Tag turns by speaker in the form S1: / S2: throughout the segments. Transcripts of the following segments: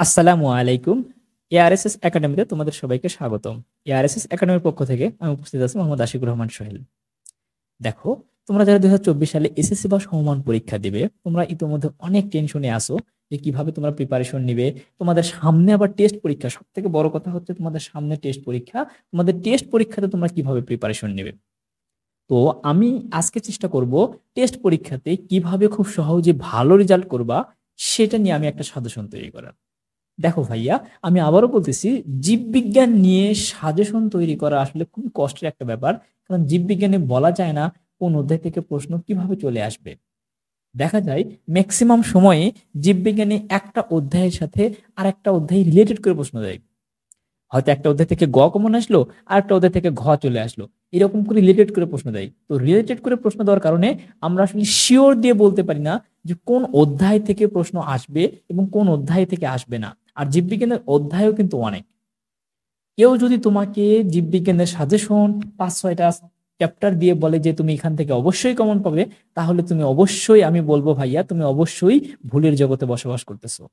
S1: আসসালামু আলাইকুম। এআরএসএস একাডেমিতে তোমাদের সবাইকে স্বাগতম। এআরএসএস একাডেমির পক্ষ থেকে আমি উপস্থিত আছি মোহাম্মদ আশিকুর রহমান সোহেল। দেখো, তোমরা যারা 2024 সালে এসএসসি বা সমমান পরীক্ষা দিবে, তোমরা ইতোমধ্যে অনেক টেনশনে আসো যে কিভাবে তোমরা প্রিপারেশন নিবে। তোমাদের সামনে আবার টেস্ট পরীক্ষা, সব থেকে বড় কথা হচ্ছে তোমাদের সামনে টেস্ট পরীক্ষা। তোমাদের টেস্ট পরীক্ষাতে তোমরা কিভাবে প্রিপারেশন নেবে। তো আমি আজকে চেষ্টা করব টেস্ট পরীক্ষাতে কিভাবে খুব সহজে ভালো রেজাল্ট করবা সেটা নিয়ে আমি একটা সাজেশন তৈরি করার। দেখো ভাইয়া, আমি আবারও বলতেছি, জীববিজ্ঞান নিয়ে সাজেশন তৈরি করা আসলে খুবই কষ্টের একটা ব্যাপার। কারণ জীববিজ্ঞানে বলা যায় না কোন অধ্যায় থেকে প্রশ্ন কিভাবে চলে আসবে। দেখা যায় ম্যাক্সিমাম সময়ে জীববিজ্ঞানে একটা অধ্যায়ের সাথে আর একটা অধ্যায় রিলেটেড করে প্রশ্ন দেয়। হয়তো একটা অধ্যায় থেকে গ কমন আসলো, আর একটা অধ্যায় থেকে ঘ চলে আসলো, এরকম করে রিলেটেড করে প্রশ্ন দেয়। তো রিলেটেড করে প্রশ্ন দেওয়ার কারণে আমরা আসলে শিওর দিয়ে বলতে পারি না যে কোন অধ্যায় থেকে প্রশ্ন আসবে এবং কোন অধ্যায় থেকে আসবে না। আর জীববিজ্ঞানের অধ্যায়ও কিন্তু অনেক। কেউ যদি তোমাকে জীববিজ্ঞানের সাজেশন 5-6টা চ্যাপ্টার দিয়ে বলে যে তুমি এখান থেকে অবশ্যই কমন পাবে, তাহলে তুমি অবশ্যই, আমি বলবো ভাইয়া, তুমি অবশ্যই ভুলের জগতে বসবাস করতেছো।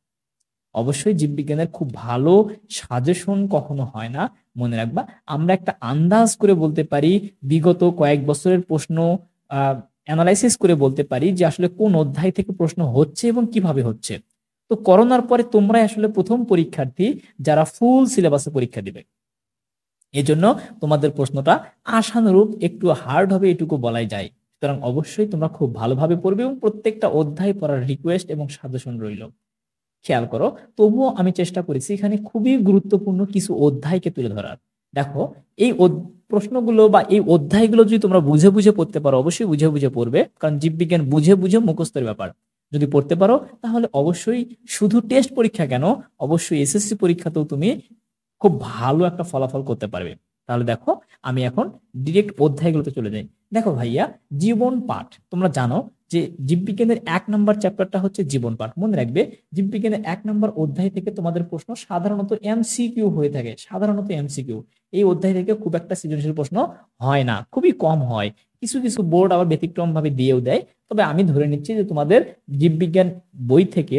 S1: অবশ্যই জীববিজ্ঞানের খুব ভালো সাজেশন কখনো হয় না, মনে রাখবা। আমরা একটা আন্দাজ করে বলতে পারি, বিগত কয়েক বছরের প্রশ্ন অ্যানালাইসিস করে বলতে পারি যে আসলে কোন অধ্যায় থেকে প্রশ্ন হচ্ছে এবং কিভাবে হচ্ছে। তো করোনার পরে তোমরাই আসলে প্রথম পরীক্ষার্থী যারা ফুল সিলেবাসে পরীক্ষা দিবে। এজন্য তোমাদের প্রশ্নটা আশানুরূপ একটু হার্ড হবে, এটুকু বলাই যায়। সুতরাং অবশ্যই তোমরা খুব ভালোভাবে পড়বে এবং প্রত্যেকটা অধ্যায় পড়ার রিকোয়েস্ট এবং সাজেশন রইল। খেয়াল করো, তবুও আমি চেষ্টা করেছি এখানে খুবই গুরুত্বপূর্ণ কিছু অধ্যায়কে তুলে ধরার। দেখো, এই প্রশ্নগুলো বা এই অধ্যায়গুলো যদি তোমরা বুঝে বুঝে পড়তে পারো, অবশ্যই বুঝে বুঝে পড়বে, কারণ জীববিজ্ঞান বুঝে বুঝে মুখস্থের ব্যাপার। যদি পড়তে পারো তাহলে অবশ্যই, শুধু টেস্ট পরীক্ষা কেন, অবশ্যই এসএসসি পরীক্ষাতেও তুমি খুব ভালো একটা ফলাফল করতে পারবে। তাহলে দেখো, আমি এখন ডিরেক্ট অধ্যায়গুলোতে চলে যাই। দেখো ভাইয়া, জীবন পাঠ তোমরা জানো যে জীববিজ্ঞানের 1 নম্বর চ্যাপ্টারটা হচ্ছে জীবন পাঠ। মনে রাখবে, জীববিজ্ঞানের 1 নম্বর অধ্যায় থেকে তোমাদের প্রশ্ন সাধারণত এমসিকিউ হয়ে থাকে, সাধারণত এমসিকিউ। এই অধ্যায় থেকে খুব একটা সৃজনশীল প্রশ্ন হয় না, খুবই কম হয়। কিছু কিছু বোর্ড আবার ব্যতিক্রম ভাবে দিয়েও দেয়। তবে আমি ধরে নিচ্ছি যে তোমাদের জীববিজ্ঞান বই থেকে,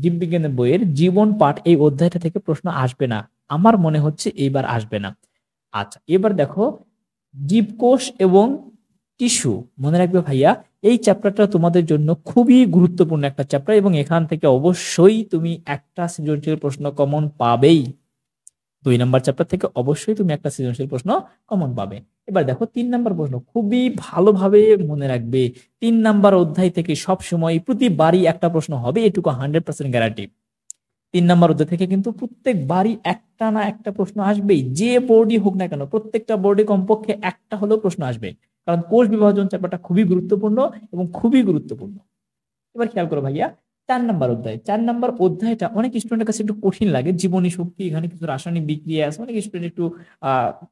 S1: জীববিজ্ঞানের বইয়ের জীবন পাঠ এই অধ্যায়টা থেকে প্রশ্ন আসবে না। আমার মনে হচ্ছে এইবার আসবে না। আচ্ছা, এবার দেখো, জীবকোষ এবং টিস্যু। মনে রাখবে ভাইয়া, এই চ্যাপ্টারটা তোমাদের জন্য খুবই গুরুত্বপূর্ণ একটা চ্যাপ্টার এবং এখান থেকে অবশ্যই তুমি একটা সৃজনশীল প্রশ্ন কমন পাবেই। 2 নম্বর চ্যাপ্টার থেকে অবশ্যই তুমি একটা সৃজনশীল প্রশ্ন কমন পাবে। এবার দেখো, 3 নম্বর প্রশ্ন খুবই ভালোভাবে মনে রাখবে। 3 নম্বর অধ্যায় থেকে সব সময় প্রতিবারই একটা প্রশ্ন হবে, এটুকু 100% গ্যারান্টি। 3 নম্বর অধ্যায় থেকে কিন্তু প্রত্যেকবারই একটা না একটা প্রশ্ন আসবেই, যে বোর্ডই হোক না কেন, প্রত্যেকটা বোর্ডে কমপক্ষে একটা হলেও প্রশ্ন আসবে। কারণ কোষ বিভাজন চ্যাপ্টারটা খুবই গুরুত্বপূর্ণ এবং খুবই গুরুত্বপূর্ণ। এবার খেয়াল করো ভাইয়া, 4 নম্বর অধ্যায়। 4 নম্বর অধ্যায়টা অনেক স্টুডেন্টের কাছে একটু কঠিন লাগে। জীবনী শক্তি, এখানে কিছু রাসায়নিক বিক্রিয়া আছে, অনেক স্টুডেন্ট একটু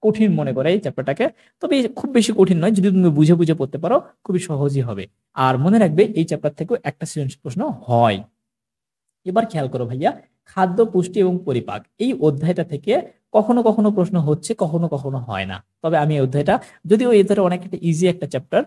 S1: কঠিন মনে করে এই চ্যাপ্টারটাকে। তবে খুব বেশি কঠিন নয়, যদি তুমি বুঝে বুঝে পড়তে পারো খুবই সহজই হবে। আর মনে রাখবে, এই চ্যাপ্টার থেকেও একটা সৃজনশীল প্রশ্ন হয়। এবার খেয়াল করো ভাইয়া, খাদ্য পুষ্টি এবং পরিপাক এই অধ্যায়টা থেকে কখনো কখনো প্রশ্ন হচ্ছে, কখনো কখনো হয় না। তবে আমি এই অধ্যায়টা, যদিও এই অধ্যায়টা অনেক একটা ইজি একটা চ্যাপ্টার,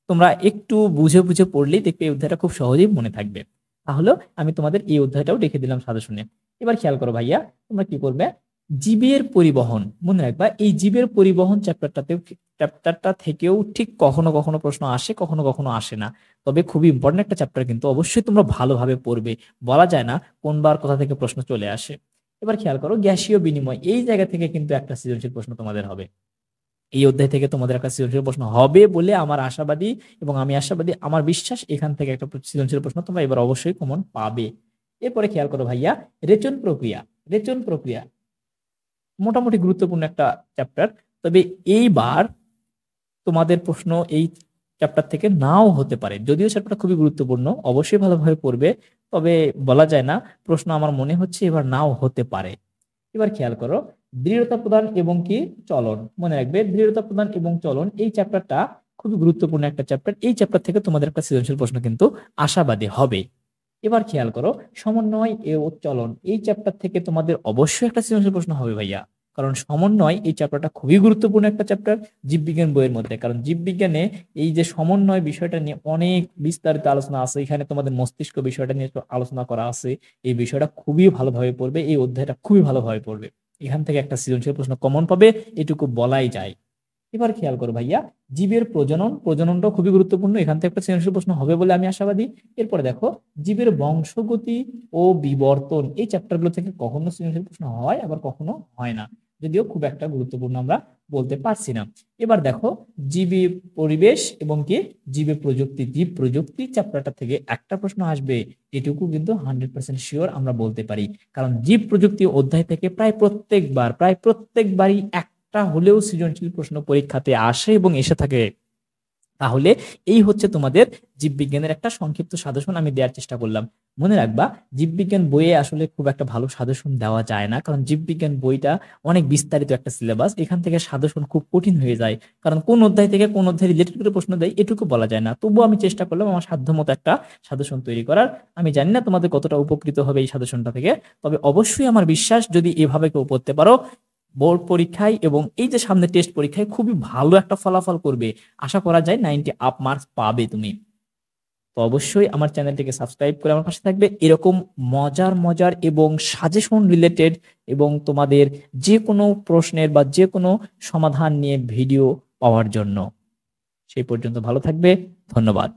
S1: তোমরা একটু বুঝে বুঝে পড়লেই দেখবে এই অধ্যায়টা খুব সহজেই মনে থাকবে। তাহলে আমি তোমাদের এই অধ্যায়টাও রেখে দিলাম সাজেশনে। এবার খেয়াল করো ভাইয়া, তোমরা কি করবে, জীবের পরিবহন। মনে রাখবা, এই জীবের পরিবহন চ্যাপ্টারটা থেকেও ঠিক কখনো কখনো প্রশ্ন আসে, কখনো কখনো আসে না। তবে খুবই ইম্পর্টেন্ট একটা চ্যাপ্টার, কিন্তু অবশ্যই তোমরা ভালোভাবে পড়বে। বলা যায় না কোনবার কোথা থেকে প্রশ্ন চলে আসে। এবার খেয়াল করো, গ্যাসীয় বিনিময় এই জায়গা থেকে কিন্তু একটা সৃজনশীল প্রশ্ন তোমাদের হবে। এই অধ্যায় থেকে তোমাদের একটা সৃজনশীল প্রশ্ন হবে বলে আমার আশাবাদী, এবং আমি আশাবাদী, আমার বিশ্বাস এখান থেকে একটা সৃজনশীল প্রশ্ন তোমরা এবার অবশ্যই কমন পাবে। এরপরে খেয়াল করো ভাইয়া, রেচন প্রক্রিয়া। রেচন প্রক্রিয়া মোটামুটি গুরুত্বপূর্ণ একটা চ্যাপ্টার। তবে এইবার তোমাদের প্রশ্ন এই চ্যাপ্টার থেকে নাও হতে পারে, যদিও চ্যাপ্টারটা খুবই গুরুত্বপূর্ণ, অবশ্যই ভালোভাবে পড়বে। তবে বলা যায় না, প্রশ্ন আমার মনে হচ্ছে এবার নাও হতে পারে। এবার খেয়াল করো, দৃঢ়তা প্রদান এবং কি চলন। মনে রাখবে, দৃঢ়তা প্রদান এবং চলন এই চ্যাপ্টারটা খুবই গুরুত্বপূর্ণ একটা চ্যাপ্টার। এই চ্যাপ্টার থেকে তোমাদের একটা সৃজনশীল প্রশ্ন কিন্তু আশাবাদী হবে। এবার খেয়াল করো, সমন্বয় ও চলন এই চ্যাপ্টার থেকে তোমাদের অবশ্যই একটা সৃজনশীল প্রশ্ন হবে ভাইয়া। কারণ সমন্বয় এই চ্যাপ্টারটা খুবই গুরুত্বপূর্ণ একটা চ্যাপ্টার জীববিজ্ঞান বইয়ের মধ্যে। কারণ জীববিজ্ঞানে এই যে সমন্বয় বিষয়টা নিয়ে অনেক বিস্তারিত আলোচনা আছে, এখানে তোমাদের মস্তিষ্ক বিষয়টা নিয়ে একটু আলোচনা করা আছে। এই বিষয়টা খুবই ভালোভাবে পড়বে, এই অধ্যায়টা খুবই ভালোভাবে পড়বে, এখান থেকে একটা সৃজনশীল প্রশ্ন কমন পাবে, এটুকু বলাই যায়। এবার খেয়াল করো ভাইয়া, জীবের প্রজননটাও খুবই গুরুত্বপূর্ণ, এখান থেকে একটা সৃজনশীল প্রশ্ন হবে বলে আমি আশাবাদী। এরপরে দেখো, জীবের বংশগতি ও বিবর্তন, এই চ্যাপ্টারগুলো থেকে কখনো সৃজনশীল প্রশ্ন হয়, আবার কখনো হয় না, যদিও খুব একটা গুরুত্বপূর্ণ আমরা বলতে পারছি না। এবার দেখো, জীবী পরিবেশ এবং কি জীবে প্রযুক্তি, জীব প্রযুক্তি চ্যাপ্টারটা থেকে একটা প্রশ্ন আসবে, এটুকু কিন্তু 100% শিওর আমরা বলতে পারি। কারণ জীব প্রযুক্তি অধ্যায় থেকে প্রায় প্রত্যেকবারই একটা হলেও সৃজনশীল প্রশ্ন পরীক্ষাতে আসে এবং এসে থাকে। তাহলে এই হচ্ছে তোমাদের জীববিজ্ঞানের একটা সংক্ষিপ্ত সাজেশন আমি দেওয়ার চেষ্টা করলাম। মনে রাখবা, জীববিজ্ঞান বইয়ে আসলে খুব একটা ভালো সাজেশন দেওয়া যায় না, কারণ জীববিজ্ঞান বইটা অনেক বিস্তারিত একটা সিলেবাস, এখান থেকে সাজেশন খুব কঠিন হয়ে যায়। কারণ কোন অধ্যায় থেকে কোন অধ্যায় রিলেটেড করে প্রশ্ন দেয় এটুকু বলা যায় না। তবুও আমি চেষ্টা করলাম আমার সাধ্যমতো একটা সাজেশন তৈরি করার। আমি জানি না তোমাদের কতটা উপকৃত হবে এই সাজেশনটা থেকে, তবে অবশ্যই আমার বিশ্বাস যদি এভাবে কেউ পড়তে পারো, বোর্ড পরীক্ষায় এবং এই যে সামনে টেস্ট পরীক্ষায় খুবই ভালো একটা ফলাফল করবে। আশা করা যায় 90 আপ মার্কস পাবে তুমি। তো অবশ্যই আমার চ্যানেলটিকে সাবস্ক্রাইব করে আমার পাশে থাকবে, এরকম মজার মজার এবং সাজেশন রিলেটেড এবং তোমাদের যে কোনো প্রশ্নের বা যে কোনো সমাধান নিয়ে ভিডিও পাওয়ার জন্য। সেই পর্যন্ত ভালো থাকবে, ধন্যবাদ।